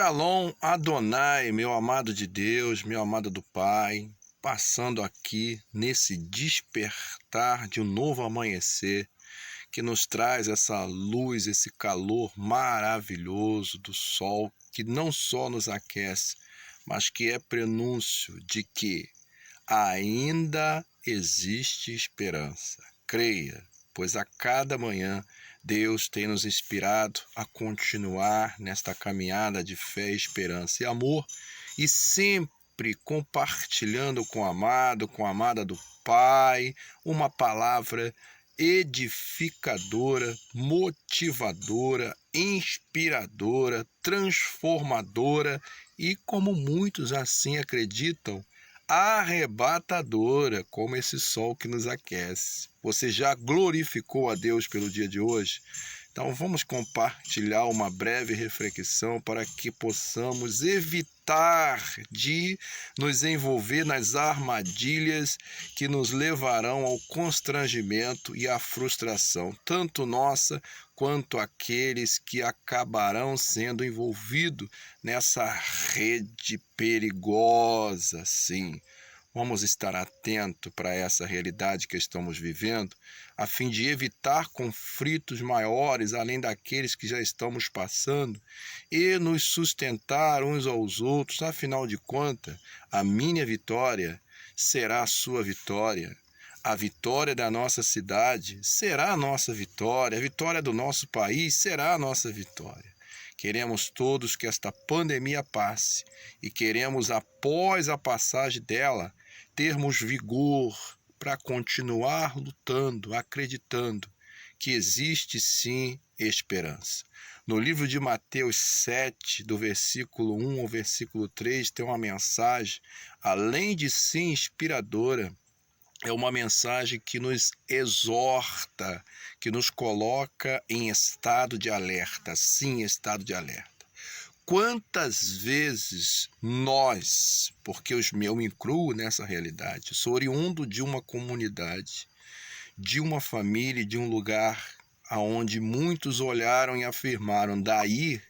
Shalom Adonai, meu amado de Deus, meu amado do Pai, passando aqui nesse despertar de um novo amanhecer que nos traz essa luz, esse calor maravilhoso do sol que não só nos aquece, mas que é prenúncio de que ainda existe esperança. Creia, pois a cada manhã Deus tem nos inspirado a continuar nesta caminhada de fé, esperança e amor, e sempre compartilhando com o amado, com a amada do Pai, uma palavra edificadora, motivadora, inspiradora, transformadora e, como muitos assim acreditam, arrebatadora, como esse sol que nos aquece. Você já glorificou a Deus pelo dia de hoje? Então vamos compartilhar uma breve reflexão para que possamos evitar de nos envolver nas armadilhas que nos levarão ao constrangimento e à frustração, tanto nossa quanto aqueles que acabarão sendo envolvidos nessa rede perigosa, sim. Vamos estar atentos para essa realidade que estamos vivendo, a fim de evitar conflitos maiores, além daqueles que já estamos passando, e nos sustentar uns aos outros. Afinal de contas, a minha vitória será a sua vitória. A vitória da nossa cidade será a nossa vitória. A vitória do nosso país será a nossa vitória. Queremos todos que esta pandemia passe e queremos, após a passagem dela, termos vigor para continuar lutando, acreditando que existe sim esperança. No livro de Mateus 7, do versículo 1 ao versículo 3, tem uma mensagem, além de ser inspiradora, é uma mensagem que nos exorta, que nos coloca em estado de alerta, sim, estado de alerta. Quantas vezes nós, porque eu me incluo nessa realidade, sou oriundo de uma comunidade, de uma família, de um lugar aonde muitos olharam e afirmaram, daí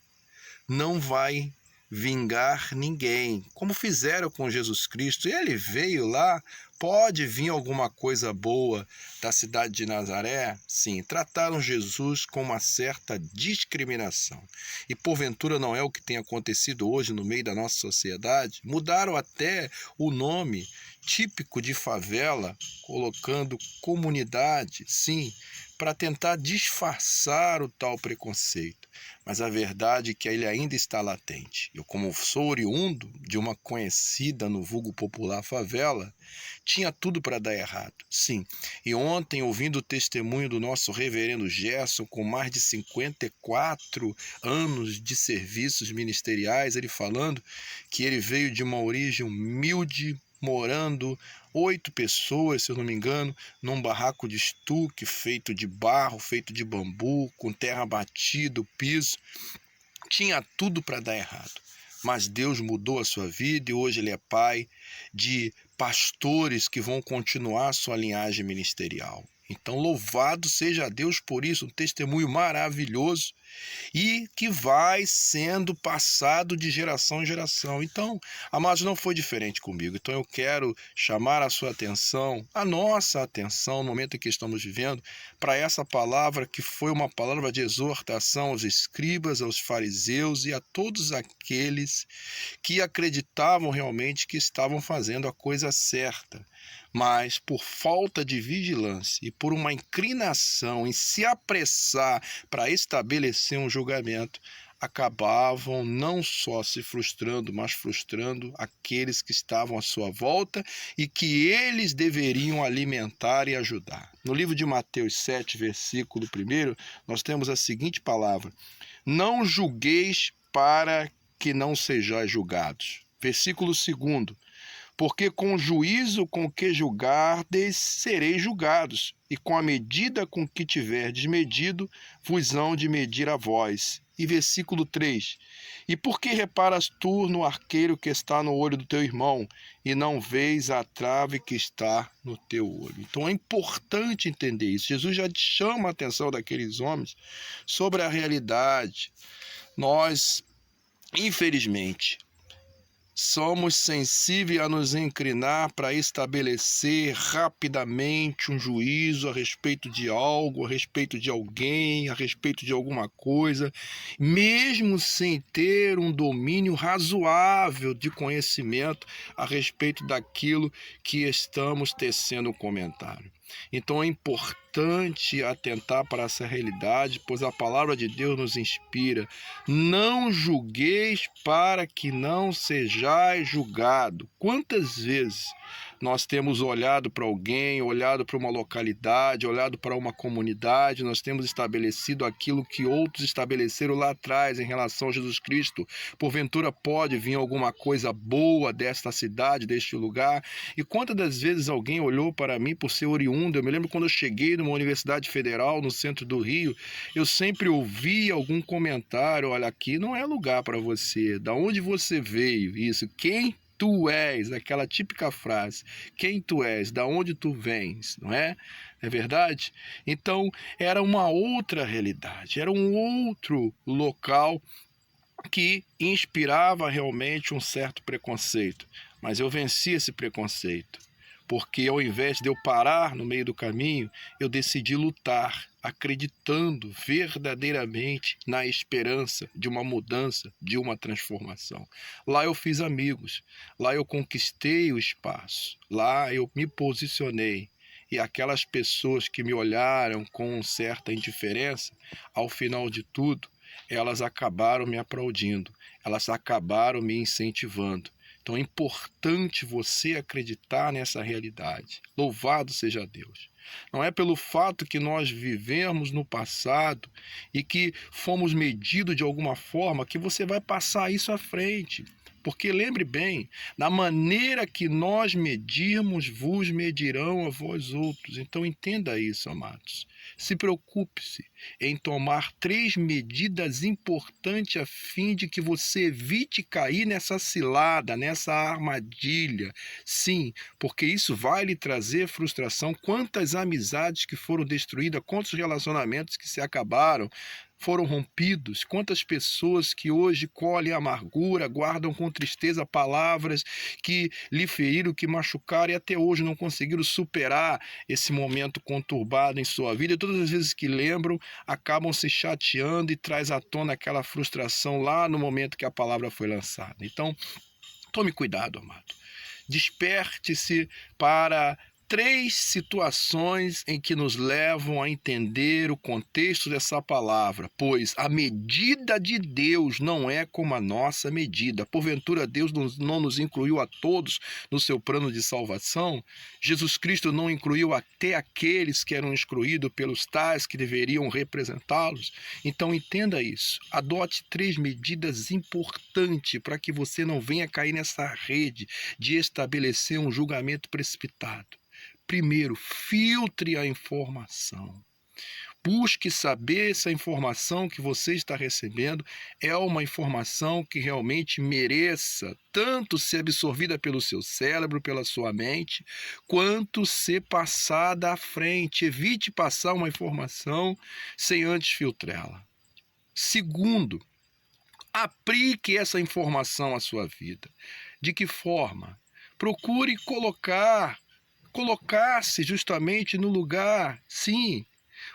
não vai vingar ninguém, como fizeram com Jesus Cristo. Ele veio lá, pode vir alguma coisa boa da cidade de Nazaré? Sim, trataram Jesus com uma certa discriminação. E porventura não é o que tem acontecido hoje no meio da nossa sociedade? Mudaram até o nome típico de favela, colocando comunidade, sim, para tentar disfarçar o tal preconceito. Mas a verdade é que ele ainda está latente. Eu, como sou oriundo de uma conhecida no vulgo popular favela, tinha tudo para dar errado, sim. E ontem, ouvindo o testemunho do nosso reverendo Gerson, com mais de 54 anos de serviços ministeriais, ele falando que ele veio de uma origem humilde, morando 8 pessoas, se eu não me engano, num barraco de estuque feito de barro, feito de bambu, com terra batida, o piso. Tinha tudo para dar errado. Mas Deus mudou a sua vida e hoje ele é pai de pastores que vão continuar a sua linhagem ministerial. Então, louvado seja Deus por isso, um testemunho maravilhoso e que vai sendo passado de geração em geração. Então, amados, não foi diferente comigo. Então, eu quero chamar a sua atenção, a nossa atenção, no momento em que estamos vivendo, para essa palavra que foi uma palavra de exortação aos escribas, aos fariseus e a todos aqueles que acreditavam realmente que estavam fazendo a coisa certa. Mas por falta de vigilância e por uma inclinação em se apressar para estabelecer um julgamento, acabavam não só se frustrando, mas frustrando aqueles que estavam à sua volta e que eles deveriam alimentar e ajudar. No livro de Mateus 7, versículo 1, nós temos a seguinte palavra: não julgueis para que não sejais julgados. Versículo 2, porque com o juízo com que julgardes, sereis julgados, e com a medida com que tiverdes medido, vos hão de medir a vós. E versículo 3, e por que reparas tu no arqueiro que está no olho do teu irmão, e não vês a trave que está no teu olho? Então é importante entender isso. Jesus já chama a atenção daqueles homens sobre a realidade. Nós infelizmente, somos sensíveis a nos inclinar para estabelecer rapidamente um juízo a respeito de algo, a respeito de alguém, a respeito de alguma coisa, mesmo sem ter um domínio razoável de conhecimento a respeito daquilo que estamos tecendo um comentário. Então é importante atentar para essa realidade, pois a palavra de Deus nos inspira. Não julgueis para que não sejais julgado. Quantas vezes nós temos olhado para alguém, olhado para uma localidade, olhado para uma comunidade, nós temos estabelecido aquilo que outros estabeleceram lá atrás em relação a Jesus Cristo. Porventura pode vir alguma coisa boa desta cidade, deste lugar. E quantas das vezes alguém olhou para mim por ser oriundo? Eu me lembro quando eu cheguei numa universidade federal no centro do Rio, eu sempre ouvi algum comentário: olha, aqui não é lugar para você, da onde você veio, isso, quem tu és, aquela típica frase, quem tu és, da onde tu vens, não é? É verdade? Então, era uma outra realidade, era um outro local que inspirava realmente um certo preconceito, mas eu venci esse preconceito, porque ao invés de eu parar no meio do caminho, eu decidi lutar, acreditando verdadeiramente na esperança de uma mudança, de uma transformação. Lá eu fiz amigos, lá eu conquistei o espaço, lá eu me posicionei. E aquelas pessoas que me olharam com certa indiferença, ao final de tudo, elas acabaram me aplaudindo, elas acabaram me incentivando. Então é importante você acreditar nessa realidade. Louvado seja Deus. Não é pelo fato que nós vivemos no passado e que fomos medidos de alguma forma que você vai passar isso à frente. Porque lembre bem, na maneira que nós medirmos, vos medirão a vós outros. Então entenda isso, amados. Se preocupe-se em tomar 3 medidas importantes a fim de que você evite cair nessa cilada, nessa armadilha. Sim, porque isso vai lhe trazer frustração. Quantas amizades que foram destruídas, quantos relacionamentos que se acabaram, foram rompidos, quantas pessoas que hoje colhem amargura, guardam com tristeza palavras que lhe feriram, que machucaram e até hoje não conseguiram superar esse momento conturbado em sua vida. E todas as vezes que lembram, acabam se chateando e traz à tona aquela frustração lá no momento que a palavra foi lançada. Então, tome cuidado, amado. Desperte-se para 3 situações em que nos levam a entender o contexto dessa palavra, pois a medida de Deus não é como a nossa medida. Porventura Deus não nos incluiu a todos no seu plano de salvação? Jesus Cristo não incluiu até aqueles que eram excluídos pelos tais que deveriam representá-los? Então entenda isso. Adote 3 medidas importantes para que você não venha cair nessa rede de estabelecer um julgamento precipitado. Primeiro, filtre a informação. Busque saber se a informação que você está recebendo é uma informação que realmente mereça tanto ser absorvida pelo seu cérebro, pela sua mente, quanto ser passada à frente. Evite passar uma informação sem antes filtrá-la. Segundo, aplique essa informação à sua vida. De que forma? Procure colocar-se justamente no lugar, sim.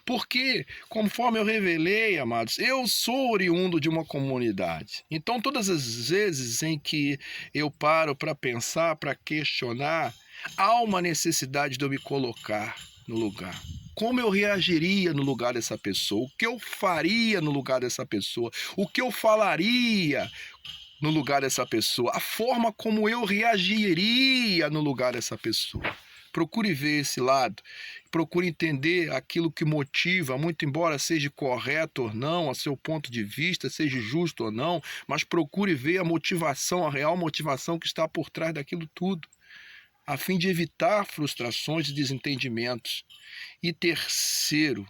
Porque, conforme eu revelei, amados, eu sou oriundo de uma comunidade. Então, todas as vezes em que eu paro para pensar, para questionar, há uma necessidade de eu me colocar no lugar. Como eu reagiria no lugar dessa pessoa? O que eu faria no lugar dessa pessoa? O que eu falaria no lugar dessa pessoa? A forma como eu reagiria no lugar dessa pessoa. Procure ver esse lado, procure entender aquilo que motiva, muito embora seja correto ou não, a seu ponto de vista, seja justo ou não, mas procure ver a motivação, a real motivação que está por trás daquilo tudo, a fim de evitar frustrações e desentendimentos. E terceiro,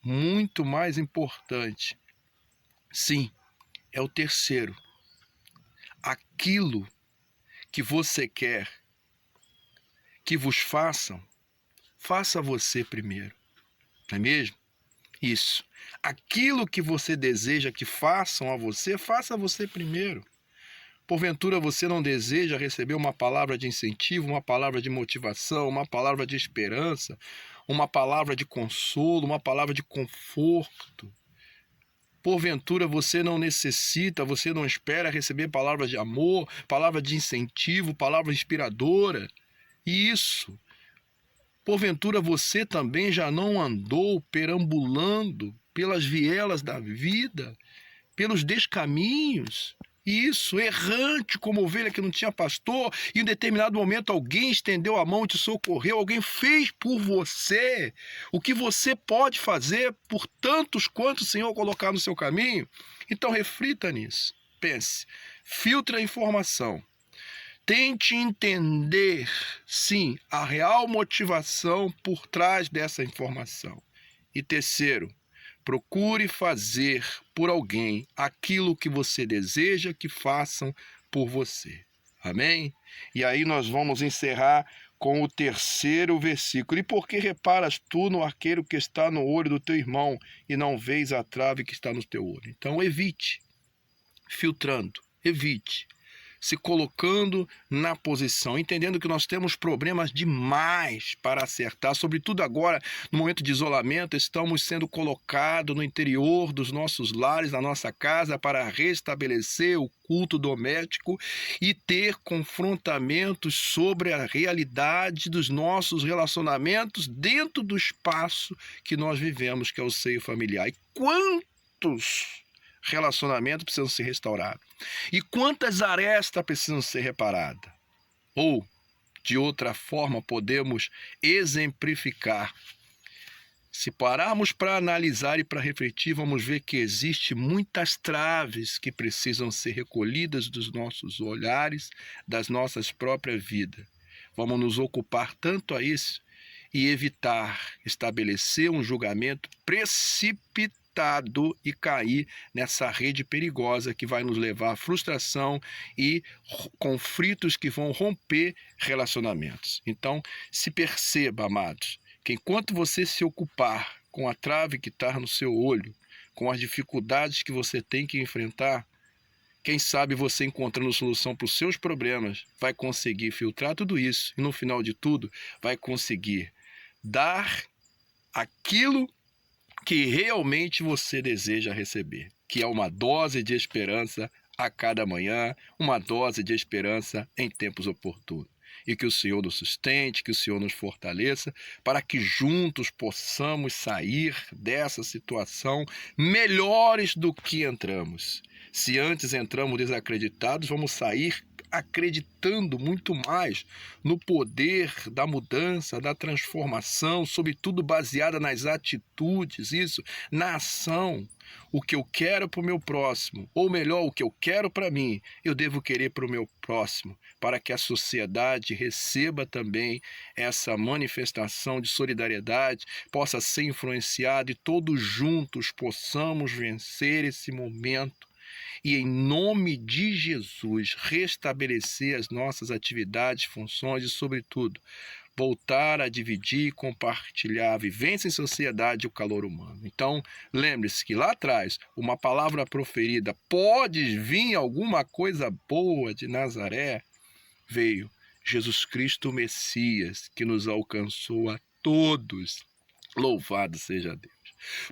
muito mais importante, sim, é o terceiro, aquilo que você quer que vos façam, faça você primeiro, não é mesmo? Isso. Aquilo que você deseja que façam a você, faça a você primeiro. Porventura você não deseja receber uma palavra de incentivo, uma palavra de motivação, uma palavra de esperança, uma palavra de consolo, uma palavra de conforto. Porventura você não necessita, você não espera receber palavras de amor, palavra de incentivo, palavra inspiradora. Isso. Porventura você também já não andou perambulando pelas vielas da vida, pelos descaminhos, isso, errante como ovelha que não tinha pastor, e em determinado momento alguém estendeu a mão e te socorreu, alguém fez por você o que você pode fazer por tantos quantos o Senhor colocar no seu caminho. Então reflita nisso, pense, filtre a informação. Tente entender, sim, a real motivação por trás dessa informação. E terceiro, procure fazer por alguém aquilo que você deseja que façam por você. Amém? E aí nós vamos encerrar com o terceiro versículo. E por que reparas tu no arqueiro que está no olho do teu irmão e não vês a trave que está no teu olho? Então evite, filtrando, evite. Se colocando na posição, entendendo que nós temos problemas demais para acertar, sobretudo agora, no momento de isolamento, estamos sendo colocados no interior dos nossos lares, da nossa casa, para restabelecer o culto doméstico e ter confrontamentos sobre a realidade dos nossos relacionamentos dentro do espaço que nós vivemos, que é o seio familiar. E quantos relacionamentos precisam ser restaurados? E quantas arestas precisam ser reparadas? Ou, de outra forma, podemos exemplificar. Se pararmos para analisar e para refletir, vamos ver que existem muitas traves que precisam ser recolhidas dos nossos olhares, das nossas próprias vidas. Vamos nos ocupar tanto a isso e evitar estabelecer um julgamento precipitado e cair nessa rede perigosa que vai nos levar à frustração e conflitos que vão romper relacionamentos. Então, se perceba, amados, que enquanto você se ocupar com a trave que está no seu olho, com as dificuldades que você tem que enfrentar, quem sabe você encontrando solução para os seus problemas vai conseguir filtrar tudo isso e no final de tudo vai conseguir dar aquilo que realmente você deseja receber, que é uma dose de esperança a cada manhã, uma dose de esperança em tempos oportunos. E que o Senhor nos sustente, que o Senhor nos fortaleça, para que juntos possamos sair dessa situação melhores do que entramos. Se antes entramos desacreditados, vamos sair acreditando muito mais no poder da mudança, da transformação, sobretudo baseada nas atitudes, isso, na ação. O que eu quero para o meu próximo, ou melhor, o que eu quero para mim, eu devo querer para o meu próximo, para que a sociedade receba também essa manifestação de solidariedade, possa ser influenciada e todos juntos possamos vencer esse momento e, em nome de Jesus, restabelecer as nossas atividades, funções e, sobretudo, voltar a dividir e compartilhar a vivência em sociedade e o calor humano. Então, lembre-se que lá atrás, uma palavra proferida, pode vir alguma coisa boa de Nazaré, veio Jesus Cristo, o Messias, que nos alcançou a todos. Louvado seja Deus.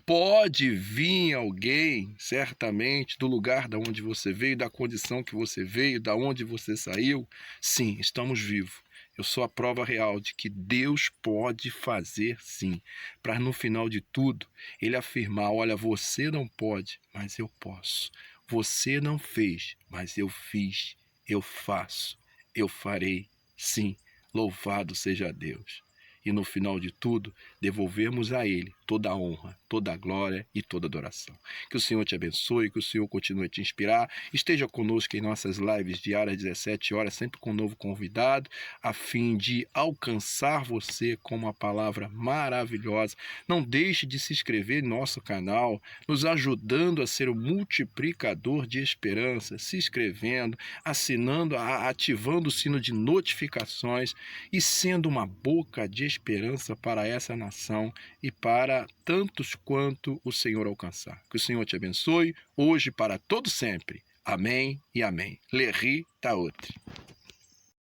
Pode vir alguém, certamente, do lugar da onde você veio, da condição que você veio, da onde você saiu. Sim, estamos vivos. Eu sou a prova real de que Deus pode fazer sim, para no final de tudo, Ele afirmar, olha, você não pode, mas eu posso. Você não fez, mas eu fiz, eu faço, eu farei. Sim, louvado seja Deus. E no final de tudo, devolvermos a Ele toda a honra, toda a glória e toda a adoração. Que o Senhor te abençoe, que o Senhor continue a te inspirar. Esteja conosco em nossas lives diárias, 17 horas, sempre com um novo convidado, a fim de alcançar você com uma palavra maravilhosa. Não deixe de se inscrever em nosso canal, nos ajudando a ser o multiplicador de esperança, se inscrevendo, assinando, ativando o sino de notificações e sendo uma boca de esperança para essa nação e para para tantos quanto o Senhor alcançar. Que o Senhor te abençoe, hoje para todo sempre. Amém e amém. Leri Taotre.